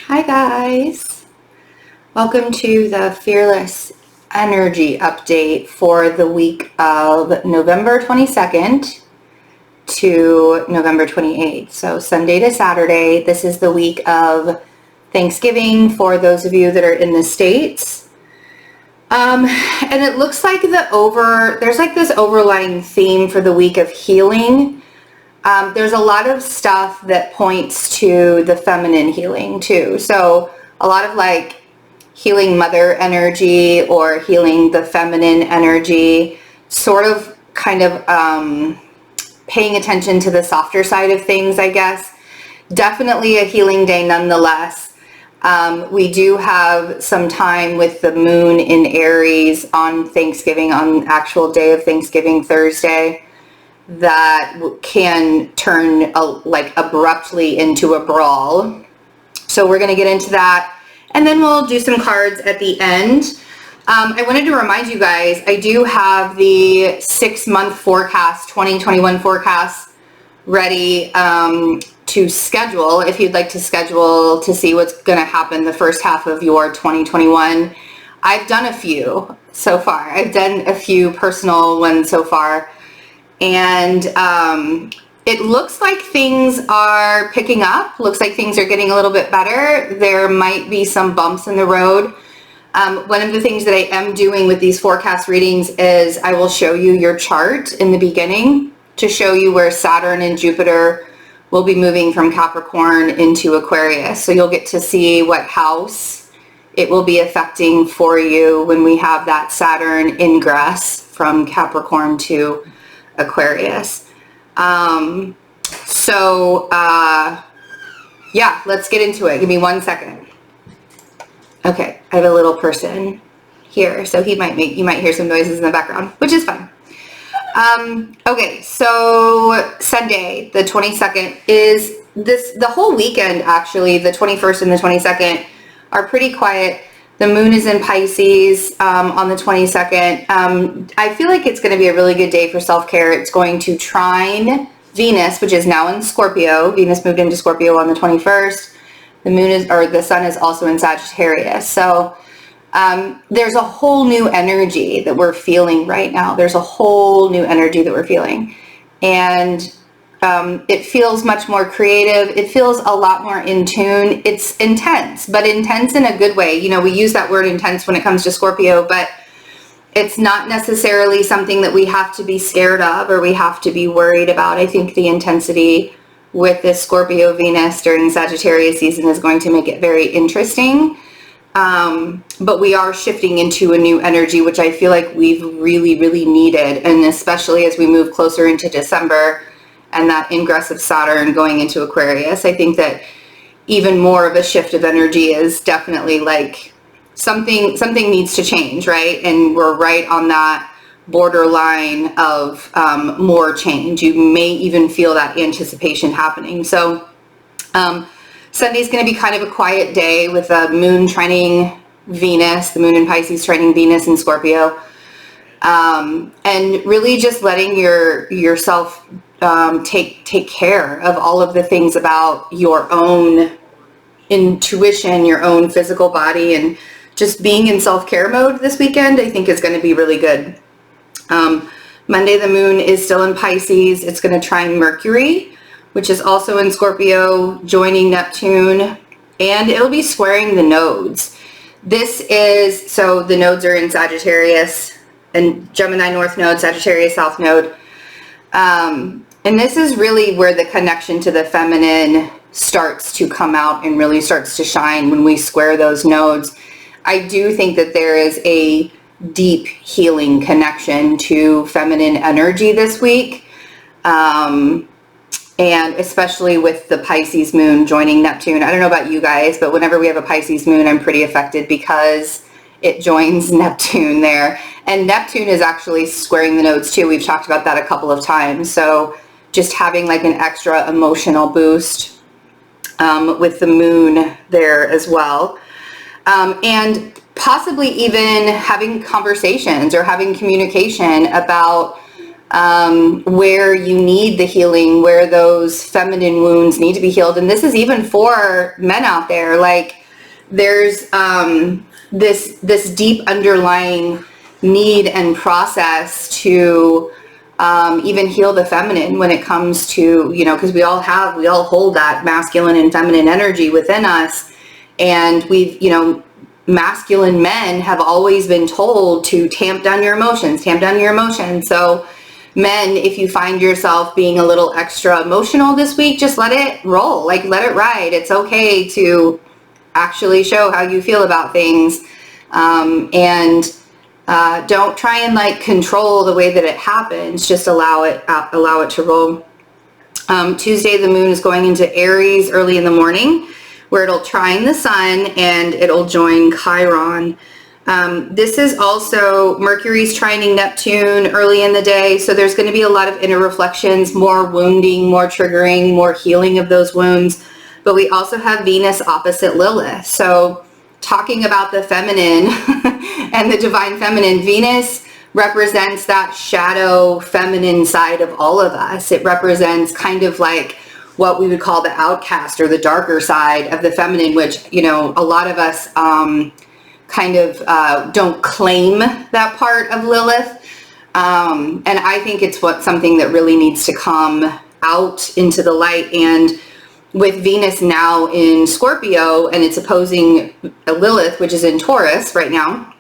Hi guys, welcome to the Fearless Energy Update for the week of November 22nd to November 28th. So Sunday to Saturday. This is the week of Thanksgiving for those of you that are in the States. And it looks like there's like this overlying theme for the week of healing. There's a lot of stuff that points to the feminine healing too. So a lot of like healing mother energy or healing the feminine energy, sort of kind of paying attention to the softer side of things, I guess. Definitely a healing day nonetheless. We do have some time with the moon in Aries on Thanksgiving, on actual day of Thanksgiving, Thursday, that can turn like abruptly into a brawl. So we're going to get into that, and then we'll do some cards at the end. I wanted to remind you guys, I do have the 6-month forecast, 2021 forecast ready to schedule if you'd like to schedule to see what's going to happen the first half of your 2021. I've done a few so far. I've done a few personal ones so far. And it looks like things are picking up. Looks like things are getting a little bit better. There might be some bumps in the road. One of the things that I am doing with these forecast readings is I will show you your chart in the beginning to show you where Saturn and Jupiter will be moving from Capricorn into Aquarius. So you'll get to see what house it will be affecting for you when we have that Saturn ingress from Capricorn to Aquarius. Yeah, let's get into it. Give me 1 second. Okay, I have a little person here, so you might hear some noises in the background, which is fine. Okay, so Sunday, the 22nd is the whole weekend, actually, the 21st and the 22nd are pretty quiet. The moon is in Pisces on the 22nd. I feel like it's going to be a really good day for self-care. It's going to trine Venus, which is now in Scorpio. Venus moved into Scorpio on the 21st. The sun is also in Sagittarius. So there's a whole new energy that we're feeling right now. There's a whole new energy that we're feeling. And it feels much more creative. It feels a lot more in tune. It's intense, but intense in a good way. You know, we use that word intense when it comes to Scorpio, but it's not necessarily something that we have to be scared of or we have to be worried about. I think the intensity with this Scorpio Venus during Sagittarius season is going to make it very interesting. But we are shifting into a new energy, which I feel like we've really, really needed. And especially as we move closer into December, and that ingress of Saturn going into Aquarius, I think that even more of a shift of energy is definitely like something needs to change, right? And we're right on that borderline of more change. You may even feel that anticipation happening. So Sunday's going to be kind of a quiet day with a moon trining Venus, the moon in Pisces trining Venus in Scorpio. And really just letting yourself take care of all of the things about your own intuition, your own physical body, and just being in self-care mode this weekend, I think is going to be really good. Monday, the moon is still in Pisces. It's going to trine Mercury, which is also in Scorpio, joining Neptune, and it'll be squaring the nodes. So the nodes are in Sagittarius and Gemini North Node, Sagittarius South Node. And this is really where the connection to the feminine starts to come out and really starts to shine when we square those nodes. I do think that there is a deep healing connection to feminine energy this week. And especially with the Pisces moon joining Neptune. I don't know about you guys, but whenever we have a Pisces moon, I'm pretty affected because it joins Neptune there. And Neptune is actually squaring the nodes too. We've talked about that a couple of times. So just having like an extra emotional boost with the moon there as well. And possibly even having conversations or having communication about where you need the healing, where those feminine wounds need to be healed. And this is even for men out there. Like, there's this deep underlying need and process to even heal the feminine when it comes to, you know, because we all hold that masculine and feminine energy within us. And we've, you know, masculine men have always been told to tamp down your emotions. So men, if you find yourself being a little extra emotional this week, just let it roll, like let it ride. It's okay to actually show how you feel about things. And don't try and like control the way that it happens. Just allow it to roll. Tuesday, the moon is going into Aries early in the morning, where it'll trine the sun and it'll join Chiron. This is also Mercury's trining Neptune early in the day. So there's going to be a lot of inner reflections, more wounding, more triggering, more healing of those wounds. But we also have Venus opposite Lilith. So talking about the feminine and the divine feminine, Venus represents that shadow feminine side of all of us. It represents kind of like what we would call the outcast or the darker side of the feminine, which, you know, a lot of us don't claim that part of Lilith. And I think it's something that really needs to come out into the light. And with Venus now in Scorpio and it's opposing Lilith, which is in Taurus right now.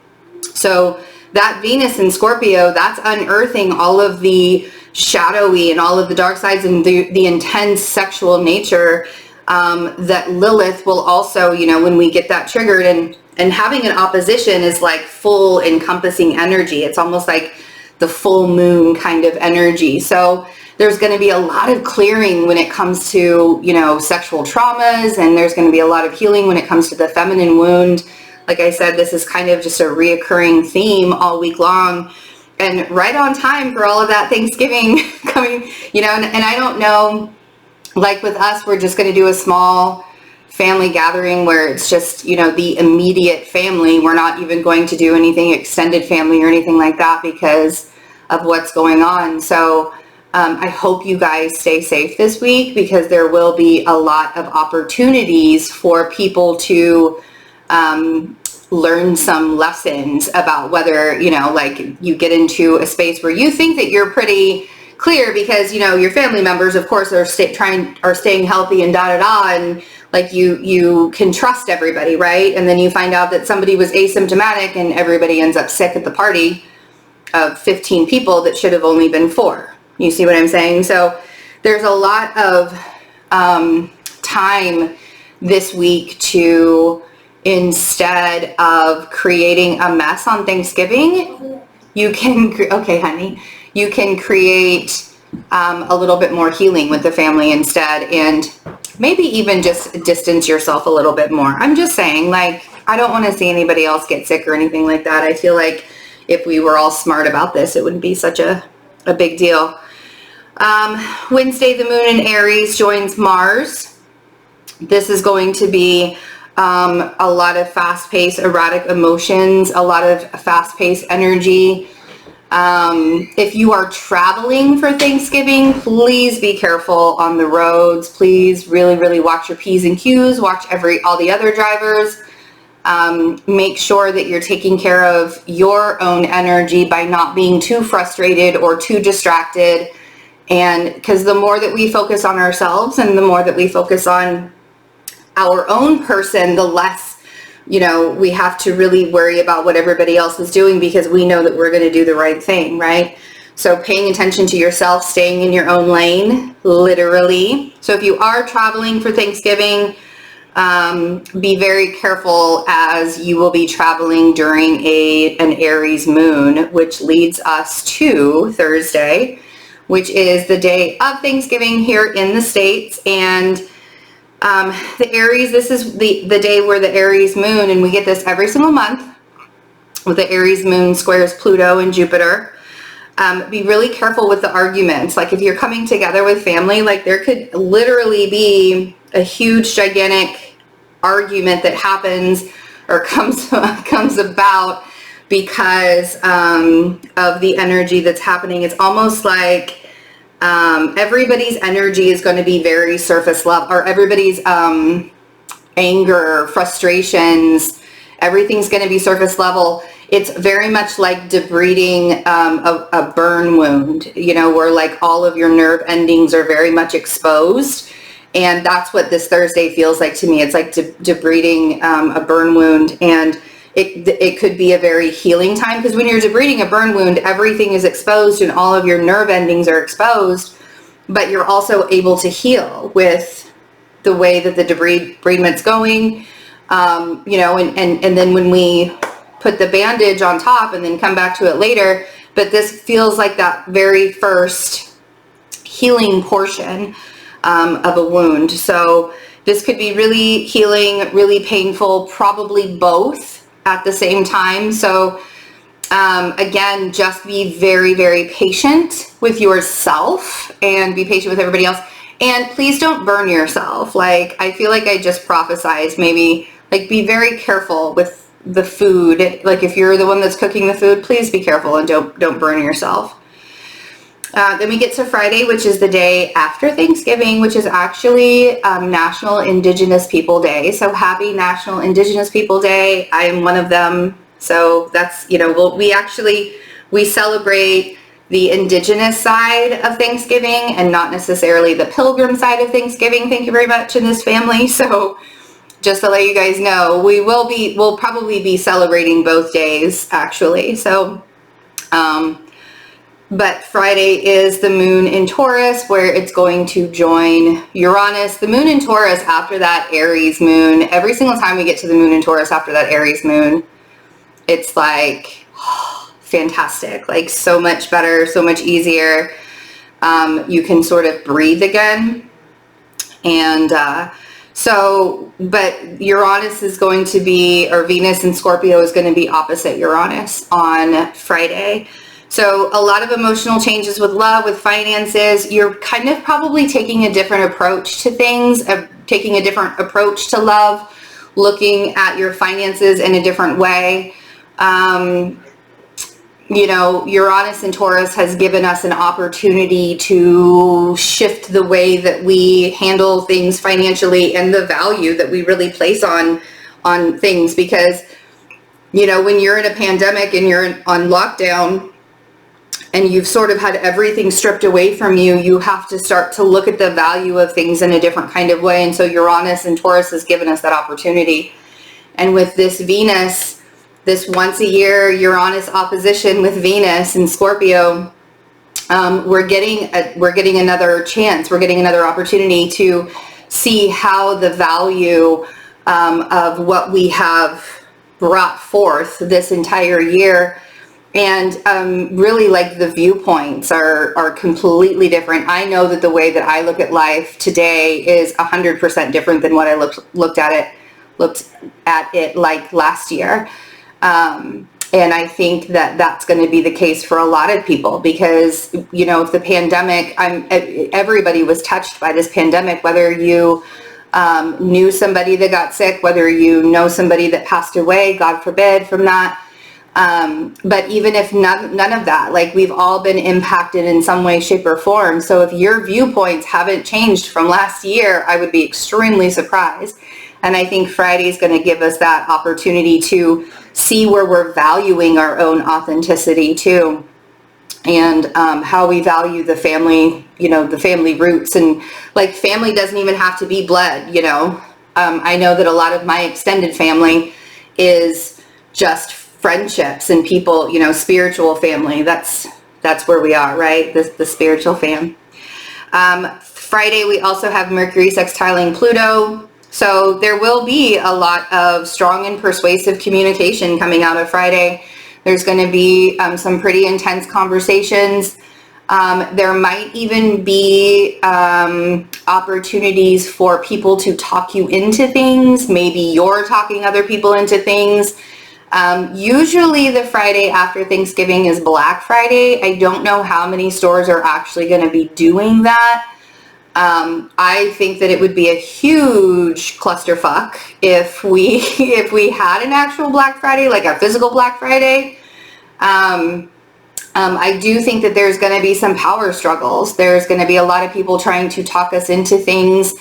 So that Venus in Scorpio, that's unearthing all of the shadowy and all of the dark sides and the intense sexual nature that Lilith will also, you know, when we get that triggered, and having an opposition is like full encompassing energy. It's almost like the full moon kind of energy. So there's going to be a lot of clearing when it comes to, you know, sexual traumas, and there's going to be a lot of healing when it comes to the feminine wound. Like I said, this is kind of just a reoccurring theme all week long, and right on time for all of that Thanksgiving coming, you know, and I don't know, like with us, we're just going to do a small family gathering where it's just, you know, the immediate family. We're not even going to do anything extended family or anything like that because of what's going on. So I hope you guys stay safe this week, because there will be a lot of opportunities for people to learn some lessons about whether, you know, like you get into a space where you think that you're pretty clear because, you know, your family members, of course, are staying healthy and and like you can trust everybody, right? And then you find out that somebody was asymptomatic and everybody ends up sick at the party of 15 people that should have only been 4. You see what I'm saying? So there's a lot of time this week to, instead of creating a mess on Thanksgiving, you can, okay, honey, you can create a little bit more healing with the family instead, and maybe even just distance yourself a little bit more. I'm just saying, like, I don't want to see anybody else get sick or anything like that. I feel like if we were all smart about this, it wouldn't be such a big deal. Wednesday, the moon in Aries joins Mars. This is going to be a lot of fast-paced erratic emotions, a lot of fast-paced energy. If you are traveling for Thanksgiving, please be careful on the roads. Please really, really watch your P's and Q's, watch all the other drivers. Make sure that you're taking care of your own energy by not being too frustrated or too distracted. And because the more that we focus on ourselves and the more that we focus on our own person, the less, you know, we have to really worry about what everybody else is doing, because we know that we're going to do the right thing, right? So paying attention to yourself, staying in your own lane, literally. So if you are traveling for Thanksgiving, be very careful, as you will be traveling during an Aries moon, which leads us to Thursday, which is the day of Thanksgiving here in the States. And the Aries, this is the day where the Aries moon, and we get this every single month, with the Aries moon squares Pluto and Jupiter. Be really careful with the arguments. Like if you're coming together with family, like there could literally be a huge, gigantic argument that happens or comes about because of the energy that's happening. It's almost like everybody's energy is going to be very surface level, or everybody's anger, frustrations, everything's going to be surface level. It's very much like debriding a burn wound, you know, where like all of your nerve endings are very much exposed. And that's what this Thursday feels like to me. It's like debriding a burn wound, and it could be a very healing time, because when you're debriding a burn wound, everything is exposed and all of your nerve endings are exposed, but you're also able to heal with the way that the debridement's going, you know, and then when we put the bandage on top and then come back to it later, but this feels like that very first healing portion of a wound. So this could be really healing, really painful, probably both at the same time. So again, just be very, very patient with yourself and be patient with everybody else. And please don't burn yourself. Like, I feel like I just prophesized, maybe like be very careful with the food. Like if you're the one that's cooking the food, please be careful and don't burn yourself. Then we get to Friday, which is the day after Thanksgiving, which is actually National Indigenous People Day. So happy National Indigenous People Day. I am one of them. So that's, you know, we celebrate the Indigenous side of Thanksgiving and not necessarily the Pilgrim side of Thanksgiving. Thank you very much in this family. So just to let you guys know, we'll probably be celebrating both days actually. So, but Friday is the moon in Taurus, where it's going to join Uranus. The moon in Taurus after that Aries moon, every single time we get to the moon in Taurus after that Aries moon, it's like fantastic, like so much better, so much easier. You can sort of breathe again. And but Uranus is going to be, or Venus in Scorpio is going to be opposite Uranus on Friday. So a lot of emotional changes with love, with finances. You're kind of probably taking a different approach to things, taking a different approach to love, looking at your finances in a different way. You know, Uranus and Taurus has given us an opportunity to shift the way that we handle things financially and the value that we really place on things. Because, you know, when you're in a pandemic and you're on lockdown, and you've sort of had everything stripped away from you, you have to start to look at the value of things in a different kind of way. And so Uranus and Taurus has given us that opportunity. And with this Venus, this once a year Uranus opposition with Venus in Scorpio, we're getting another chance. We're getting another opportunity to see how the value of what we have brought forth this entire year. And really, like, the viewpoints are completely different. I know that the way that I look at life today is 100% different than what I looked at it like last year. And I think that that's going to be the case for a lot of people, because, you know, if the pandemic, everybody was touched by this pandemic, whether you knew somebody that got sick, whether you know somebody that passed away, God forbid, from that. But even if none of that, like, we've all been impacted in some way, shape, or form. So if your viewpoints haven't changed from last year, I would be extremely surprised. And I think Friday is going to give us that opportunity to see where we're valuing our own authenticity too, and how we value the family, you know, the family roots. And like, family doesn't even have to be blood, you know. I know that a lot of my extended family is just friendships and people, you know, spiritual family. That's where we are, right? The spiritual fam. Friday, we also have Mercury sextiling Pluto. So there will be a lot of strong and persuasive communication coming out of Friday. There's going to be some pretty intense conversations. There might even be opportunities for people to talk you into things. Maybe you're talking other people into things. Usually the Friday after Thanksgiving is Black Friday. I don't know how many stores are actually going to be doing that. I think that it would be a huge clusterfuck if we had an actual Black Friday, like a physical Black Friday. I do think that there's going to be some power struggles. There's going to be a lot of people trying to talk us into things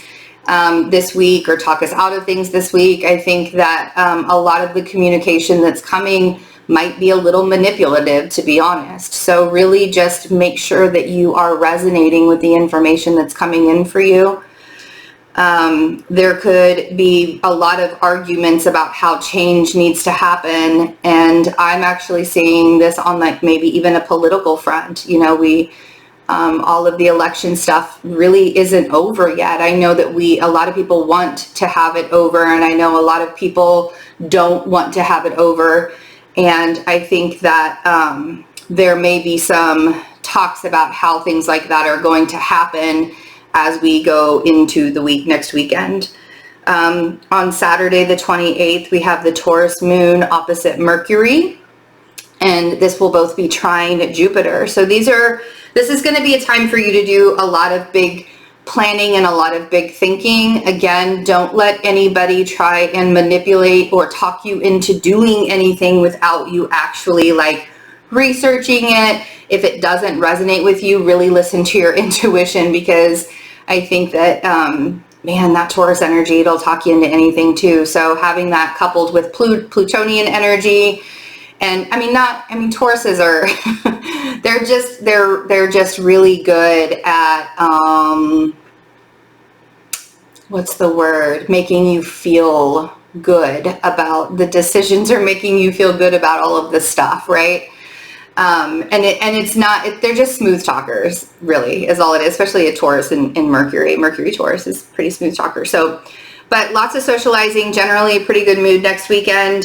this week, or talk us out of things this week. I think that a lot of the communication that's coming might be a little manipulative, to be honest. So really just make sure that you are resonating with the information that's coming in for you. There could be a lot of arguments about how change needs to happen, and I'm actually seeing this on like maybe even a political front. You know, all of the election stuff really isn't over yet. I know that a lot of people want to have it over, and I know a lot of people don't want to have it over. And I think that there may be some talks about how things like that are going to happen as we go into the next weekend. On Saturday the 28th, we have the Taurus moon opposite Mercury, and this will both be trine Jupiter. So this is going to be a time for you to do a lot of big planning and a lot of big thinking. Again, don't let anybody try and manipulate or talk you into doing anything without you actually like researching it. If it doesn't resonate with you, really listen to your intuition, because I think that, man, that Taurus energy, it'll talk you into anything too. So having that coupled with Plutonian energy, and Tauruses are, they're just really good at, what's the word? Making you feel good about the decisions, or making you feel good about all of this stuff, right? They're just smooth talkers, really, is all it is, especially a Taurus in Mercury. Mercury Taurus is pretty smooth talker. So, but lots of socializing, generally a pretty good mood next weekend.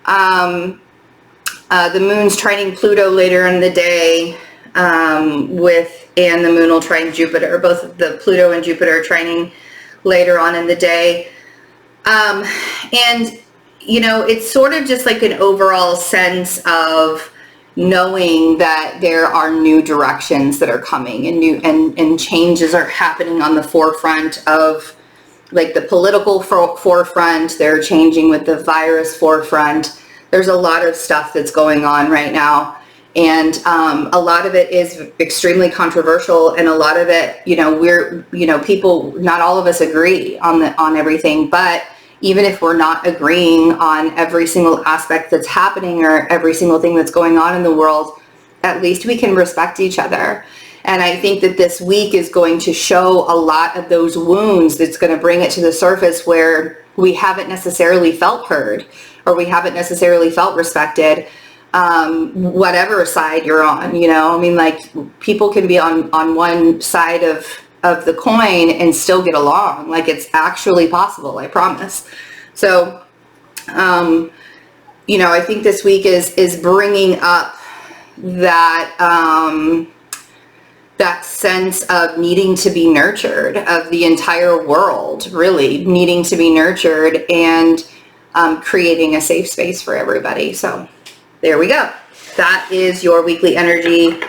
The moon's trining Pluto later in the day, and the moon will trine Jupiter. Both the Pluto and Jupiter are trining later on in the day. And, you know, it's sort of just like an overall sense of knowing that there are new directions that are coming, and changes are happening on the forefront of like the political forefront. They're changing with the virus forefront. There's a lot of stuff that's going on right now, and a lot of it is extremely controversial, and a lot of it, people, not all of us agree on everything, but even if we're not agreeing on every single aspect that's happening or every single thing that's going on in the world, at least we can respect each other. And I think that this week is going to show a lot of those wounds. That's going to bring it to the surface where we haven't necessarily felt heard, or we haven't necessarily felt respected, whatever side you're on. Like, people can be on one side of the coin and still get along. Like, it's actually possible, I promise. So, I think this week is bringing up that, that sense of needing to be nurtured, of the entire world really needing to be nurtured, and creating a safe space for everybody. So there we go. That is your weekly energy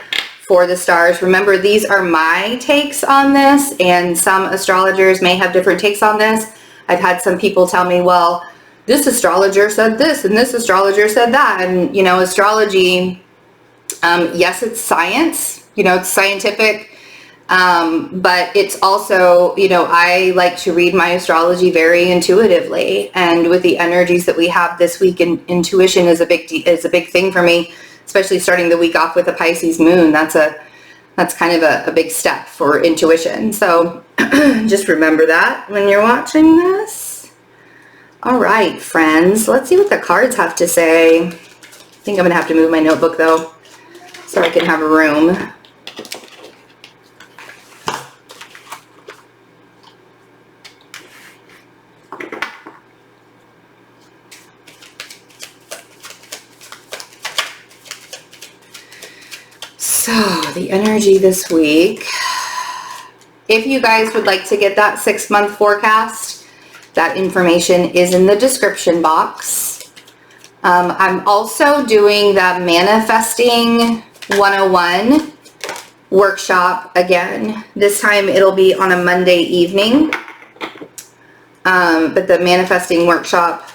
for the stars. Remember, these are my takes on this, and some astrologers may have different takes on this. I've had some people tell me, well, this astrologer said this and this astrologer said that. And, astrology, yes, it's science, it's scientific, but it's also, I like to read my astrology very intuitively, and with the energies that we have this week, intuition is a big thing for me, especially starting the week off with a Pisces moon. That's kind of a big step for intuition. So just remember that when you're watching this. All right, friends, let's see what the cards have to say. I think I'm gonna have to move my notebook though, so I can have a room. So the energy this week, if you guys would like to get that 6-month forecast, that information is in the description box. I'm also doing that Manifesting 101 workshop again. This time it'll be on a Monday evening, but the manifesting workshop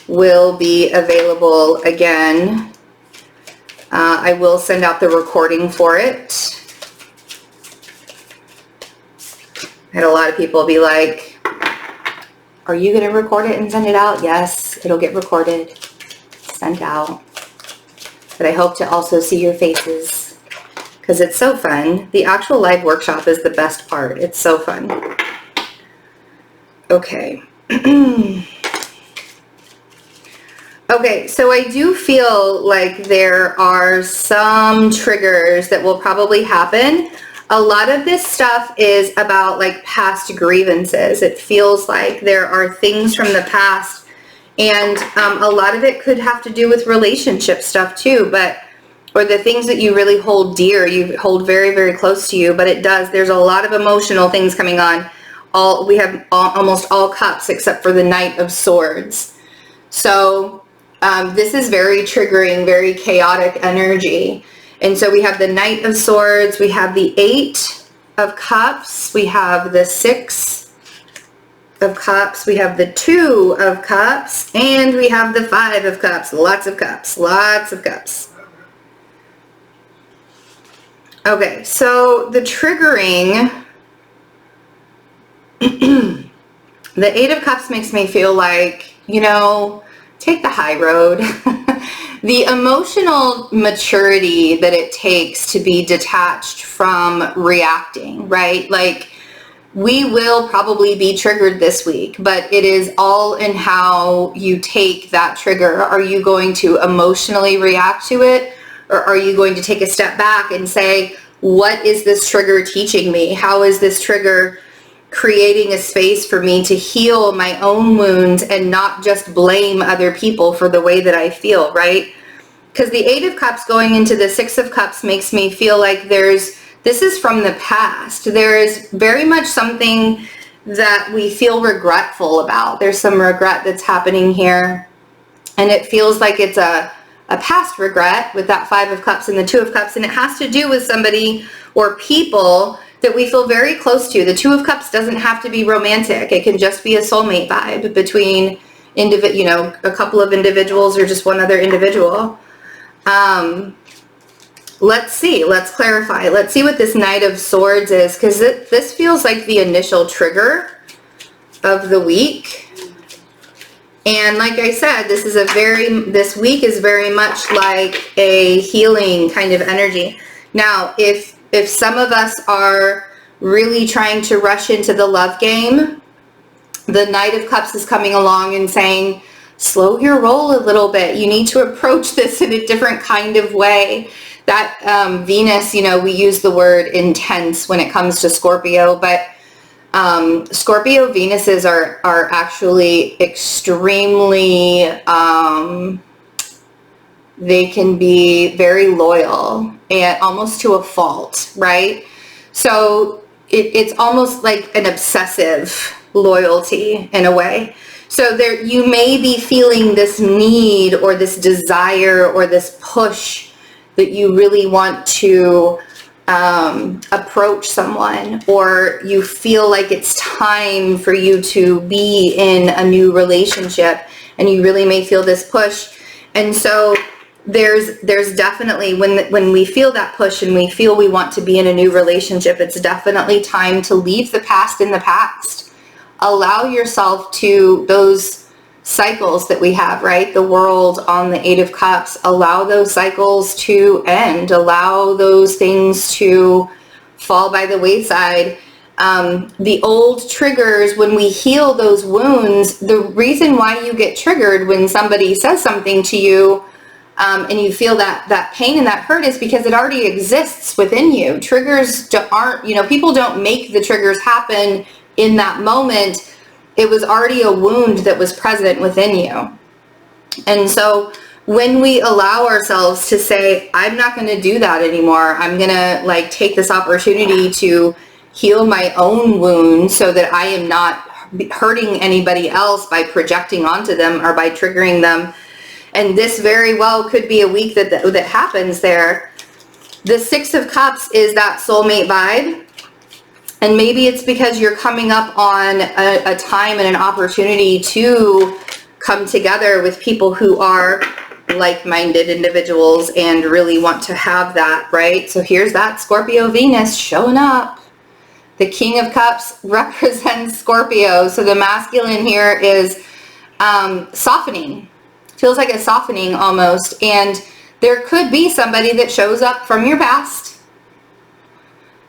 will be available again. I will send out the recording for it. I had a lot of people be like, are you going to record it and send it out? Yes, it'll get recorded, sent out. But I hope to also see your faces because it's so fun. The actual live workshop is the best part. It's so fun. Okay. Okay, so I do feel like there are some triggers that will probably happen. A lot of this stuff is about like past grievances. It feels like there are things from the past, and a lot of it could have to do with relationship stuff too, or the things that you really hold dear, you hold very, very close to you, but there's a lot of emotional things coming on. We have almost all cups except for the Knight of Swords. So this is very triggering, very chaotic energy. And so we have the Knight of Swords, we have the 8 of Cups, we have the 6 of Cups, we have the 2 of Cups, and we have the 5 of Cups. Lots of cups, lots of cups. Okay, so the triggering, the 8 of Cups makes me feel like, take the high road. The emotional maturity that it takes to be detached from reacting, right? Like, we will probably be triggered this week, but it is all in how you take that trigger. Are you going to emotionally react to it? Or are you going to take a step back and say, what is this trigger teaching me? How is this trigger creating a space for me to heal my own wounds and not just blame other people for the way that I feel, right? Because the 8 of Cups going into the 6 of Cups makes me feel like this is from the past. There is very much something that we feel regretful about. There's some regret that's happening here, and it feels like it's a past regret with that 5 of Cups and the 2 of Cups, and it has to do with somebody or people that we feel very close to. The 2 of Cups doesn't have to be romantic. It can just be a soulmate vibe between a couple of individuals or just one other individual. Let's see, let's clarify. Let's see what this Knight of Swords is, because this feels like the initial trigger of the week. And like I said, this week is very much like a healing kind of energy. Now, if some of us are really trying to rush into the love game, the Knight of Cups is coming along and saying, slow your roll a little bit. You need to approach this in a different kind of way. That Venus, we use the word intense when it comes to Scorpio, but Scorpio Venuses are actually extremely, they can be very loyal and almost to a fault, right? So it's almost like an obsessive loyalty in a way. So you may be feeling this need or this desire or this push that you really want to approach someone, or you feel like it's time for you to be in a new relationship, and you really may feel this push. And so there's definitely, when we feel that push and we feel we want to be in a new relationship, it's definitely time to leave the past in the past. Allow yourself to those cycles that we have, right? The world on the 8 of Cups, allow those cycles to end. Allow those things to fall by the wayside. The old triggers, when we heal those wounds, the reason why you get triggered when somebody says something to you and you feel that pain and that hurt is because it already exists within you. Triggers aren't, people don't make the triggers happen in that moment. It was already a wound that was present within you. And so when we allow ourselves to say, I'm not going to do that anymore, I'm going to take this opportunity to heal my own wounds so that I am not hurting anybody else by projecting onto them or by triggering them. And this very well could be a week that happens there. The Six of Cups is that soulmate vibe. And maybe it's because you're coming up on a time and an opportunity to come together with people who are like-minded individuals and really want to have that, right? So here's that Scorpio Venus showing up. The King of Cups represents Scorpio. So the masculine here is softening. Feels like a softening almost. And there could be somebody that shows up from your past.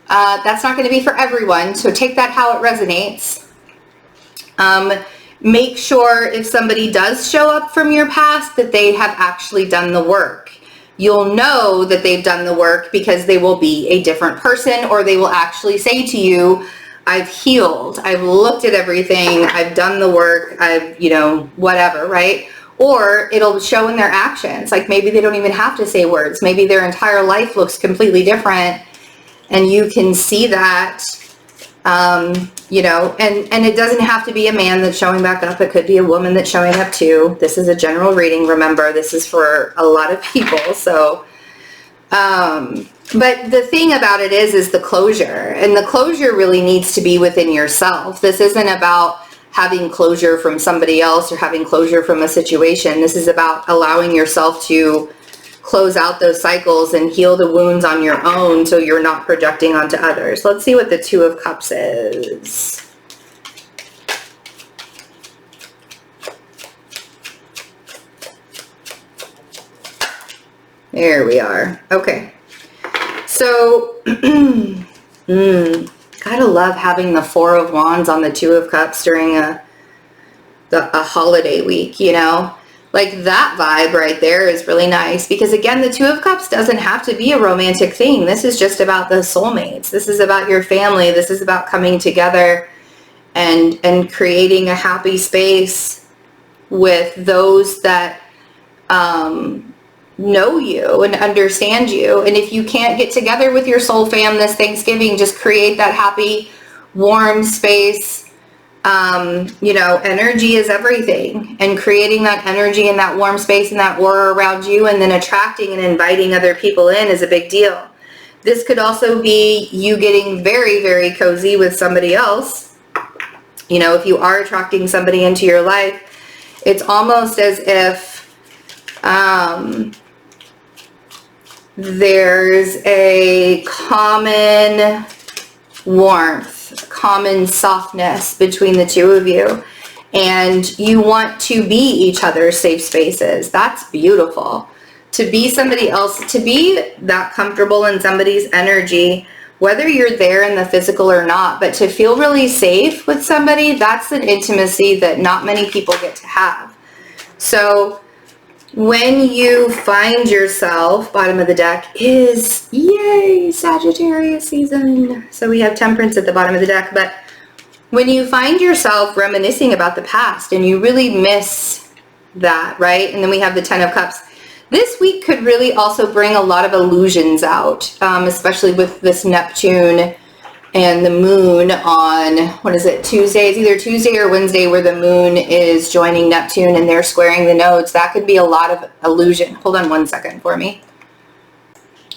That's not going to be for everyone, so take that how it resonates. Make sure if somebody does show up from your past that they have actually done the work. You'll know that they've done the work because they will be a different person, or they will actually say to you, I've healed, I've looked at everything, I've done the work, I've, whatever, right? Or it'll show in their actions. Like maybe they don't even have to say words. Maybe their entire life looks completely different. And you can see that, and it doesn't have to be a man that's showing back up. It could be a woman that's showing up too. This is a general reading. Remember, this is for a lot of people. So, but the thing about it is the closure. And the closure really needs to be within yourself. This isn't about having closure from somebody else or having closure from a situation. This is about allowing yourself to close out those cycles and heal the wounds on your own so you're not projecting onto others. Let's see what the Two of Cups is. There we are. Okay. So, gotta love having the Four of Wands on the Two of Cups during a holiday week, Like that vibe right there is really nice because again, the Two of Cups doesn't have to be a romantic thing. This is just about the soulmates. This is about your family. This is about coming together and creating a happy space with those that know you and understand you. And if you can't get together with your soul fam this Thanksgiving, just create that happy, warm space. Energy is everything, and creating that energy and that warm space and that aura around you and then attracting and inviting other people in is a big deal. This could also be you getting very, very cozy with somebody else. If you are attracting somebody into your life, it's almost as if there's a common warmth, common softness between the two of you, and you want to be each other's safe spaces. That's beautiful. To be somebody else, to be that comfortable in somebody's energy, whether you're there in the physical or not, but to feel really safe with somebody, that's an intimacy that not many people get to have. So when you find yourself, bottom of the deck is, yay, Sagittarius season. So we have Temperance at the bottom of the deck. But when you find yourself reminiscing about the past and you really miss that, right? And then we have the Ten of Cups. This week could really also bring a lot of illusions out, especially with this Neptune and the moon on, Tuesday? It's either Tuesday or Wednesday where the moon is joining Neptune and they're squaring the nodes. That could be a lot of illusion. Hold on one second for me.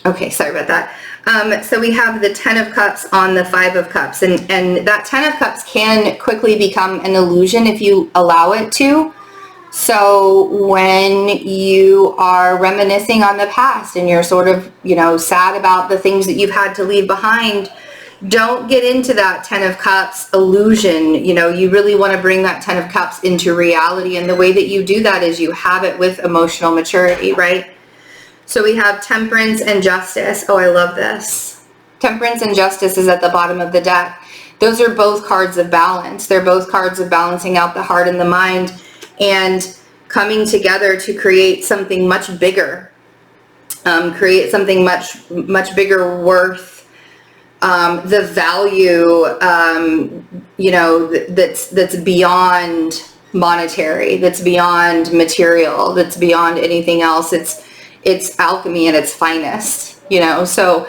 Okay, sorry about that. So we have the Ten of Cups on the Five of Cups, and that Ten of Cups can quickly become an illusion if you allow it to. So when you are reminiscing on the past and you're sort of, sad about the things that you've had to leave behind, don't get into that Ten of Cups illusion. You really want to bring that Ten of Cups into reality. And the way that you do that is you have it with emotional maturity, right? So we have Temperance and Justice. Oh, I love this. Temperance and Justice is at the bottom of the deck. Those are both cards of balance. They're both cards of balancing out the heart and the mind and coming together to create something much bigger. Create something much bigger worth the value, that's beyond monetary, that's beyond material, that's beyond anything else. It's alchemy at its finest, so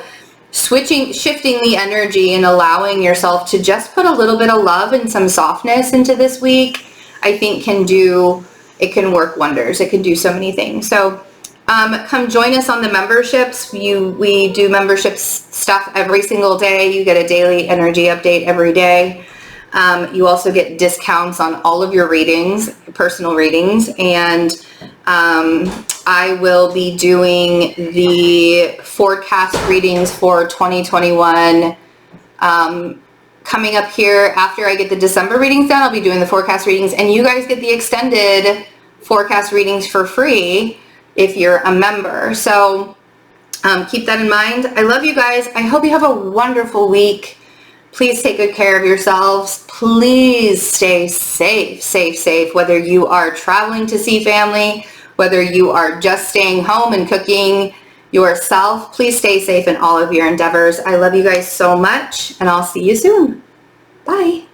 shifting the energy and allowing yourself to just put a little bit of love and some softness into this week, I think can work wonders. It can do so many things. So Come join us on the memberships. We do memberships stuff every single day. You get a daily energy update every day. You also get discounts on all of your readings, personal readings, and I will be doing the forecast readings for 2021 coming up here after I get the December readings done. I'll be doing the forecast readings, and you guys get the extended forecast readings for free if you're a member. So keep that in mind. I love you guys. I hope you have a wonderful week. Please take good care of yourselves. Please stay safe, whether you are traveling to see family, whether you are just staying home and cooking yourself. Please stay safe in all of your endeavors. I love you guys so much, and I'll see you soon. Bye.